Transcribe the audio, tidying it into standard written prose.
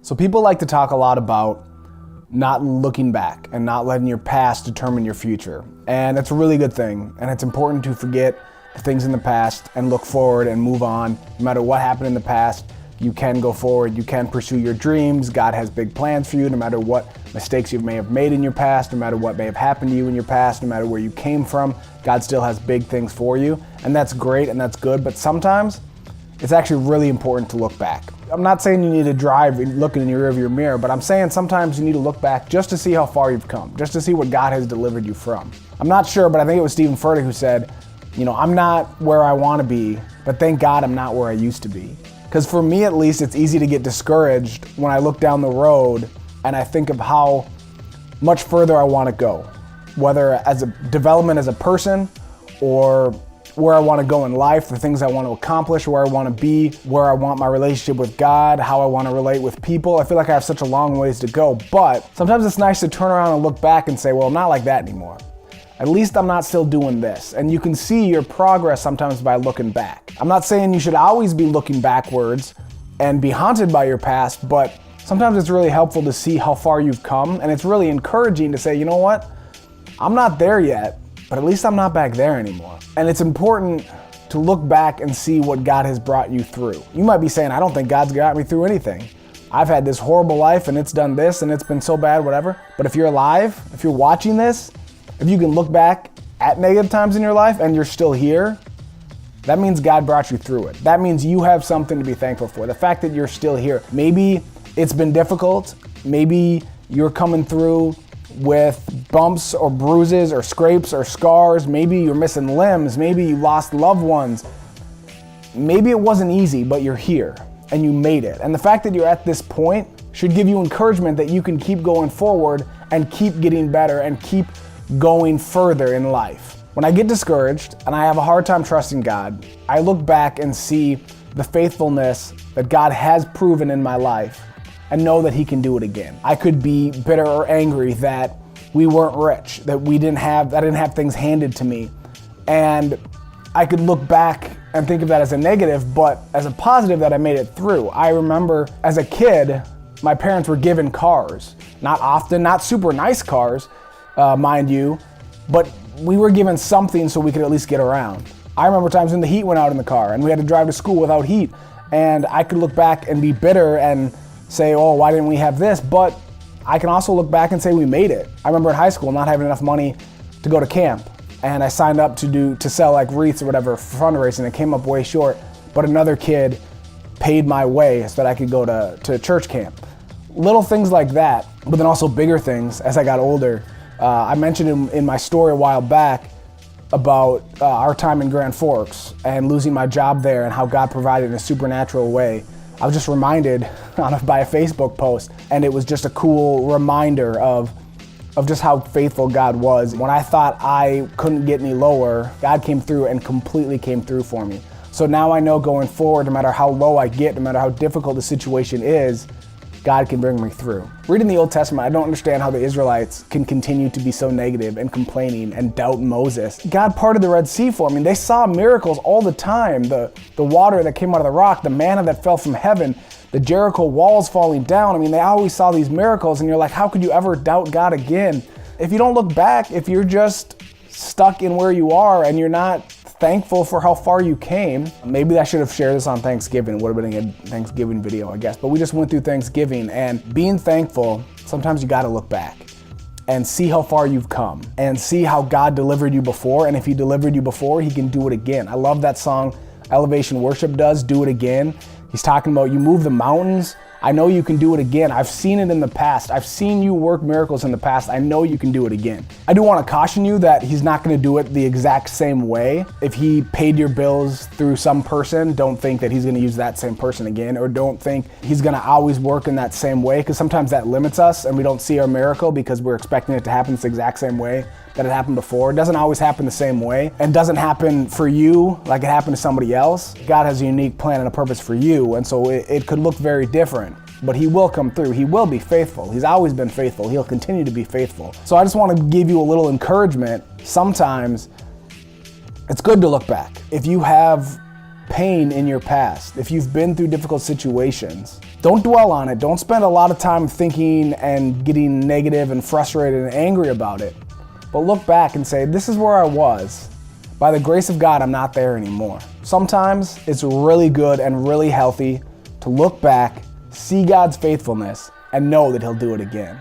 So people like to talk a lot about not looking back and not letting your past determine your future. And that's a really good thing. And it's important to forget the things in the past and look forward and move on. No matter what happened in the past, you can go forward, you can pursue your dreams. God has big plans for you, no matter what mistakes you may have made in your past, no matter what may have happened to you in your past, no matter where you came from, God still has big things for you. And that's great and that's good, but sometimes it's actually really important to look back. I'm not saying you need to drive looking in your rearview mirror, but I'm saying sometimes you need to look back just to see how far you've come, just to see what God has delivered you from. I'm not sure, but I think it was Stephen Furtick who said, I'm not where I want to be, but thank God I'm not where I used to be. Because for me at least, it's easy to get discouraged when I look down the road and I think of how much further I want to go, whether as a development as a person or where I want to go in life, the things I want to accomplish, where I want to be, where I want my relationship with God, how I want to relate with people. I feel like I have such a long ways to go, but sometimes it's nice to turn around and look back and say, well, I'm not like that anymore. At least I'm not still doing this. And you can see your progress sometimes by looking back. I'm not saying you should always be looking backwards and be haunted by your past, but sometimes it's really helpful to see how far you've come. And it's really encouraging to say, you know what? I'm not there yet, but at least I'm not back there anymore. And it's important to look back and see what God has brought you through. You might be saying, I don't think God's got me through anything. I've had this horrible life and it's done this and it's been so bad, whatever. But if you're alive, if you're watching this, if you can look back at negative times in your life and you're still here, that means God brought you through it. That means you have something to be thankful for. The fact that you're still here. Maybe it's been difficult. Maybe you're coming through with bumps or bruises or scrapes or scars. Maybe you're missing limbs. Maybe you lost loved ones. Maybe it wasn't easy, but you're here and you made it. And the fact that you're at this point should give you encouragement that you can keep going forward and keep getting better and keep going further in life. When I get discouraged and I have a hard time trusting God, I look back and see the faithfulness that God has proven in my life and know that He can do it again. I could be bitter or angry that we weren't rich, that I didn't have things handed to me. And I could look back and think of that as a negative, but as a positive that I made it through. I remember as a kid, my parents were given cars. Not often, not super nice cars, mind you, but we were given something so we could at least get around. I remember times when the heat went out in the car and we had to drive to school without heat. And I could look back and be bitter and say, oh, why didn't we have this? But I can also look back and say we made it. I remember in high school not having enough money to go to camp. And I signed up to sell like wreaths or whatever for fundraising. It came up way short, but another kid paid my way so that I could go to church camp. Little things like that, but then also bigger things as I got older. I mentioned in my story a while back about our time in Grand Forks and losing my job there and how God provided in a supernatural way. I was just reminded by a Facebook post, and it was just a cool reminder of just how faithful God was. When I thought I couldn't get any lower, God came through and completely came through for me. So now I know going forward, no matter how low I get, no matter how difficult the situation is, God can bring me through. Reading the Old Testament, I don't understand how the Israelites can continue to be so negative and complaining and doubt Moses. God parted the Red Sea for me. They saw miracles all the time. The water that came out of the rock, the manna that fell from heaven, the Jericho walls falling down. They always saw these miracles and you're like, how could you ever doubt God again? If you don't look back, if you're just stuck in where you are and you're not thankful for how far you came. Maybe I should have shared this on Thanksgiving. It would have been a good Thanksgiving video, I guess. But we just went through Thanksgiving, and being thankful, sometimes you got to look back and see how far you've come and see how God delivered you before. And if He delivered you before, He can do it again. I love that song Elevation Worship does, Do It Again. He's talking about you move the mountains. I know you can do it again. I've seen it in the past. I've seen you work miracles in the past. I know you can do it again. I do want to caution you that He's not going to do it the exact same way. If He paid your bills through some person, don't think that He's going to use that same person again, or don't think He's going to always work in that same way, because sometimes that limits us and we don't see our miracle because we're expecting it to happen the exact same way that it happened before. It doesn't always happen the same way and doesn't happen for you like it happened to somebody else. God has a unique plan and a purpose for you, and so it could look very different, but He will come through. He will be faithful. He's always been faithful. He'll continue to be faithful. So I just want to give you a little encouragement. Sometimes it's good to look back. If you have pain in your past, if you've been through difficult situations, Don't dwell on it. Don't spend a lot of time thinking and getting negative and frustrated and angry about it. But look back and say, this is where I was. By the grace of God, I'm not there anymore. Sometimes it's really good and really healthy to look back, see God's faithfulness, and know that He'll do it again.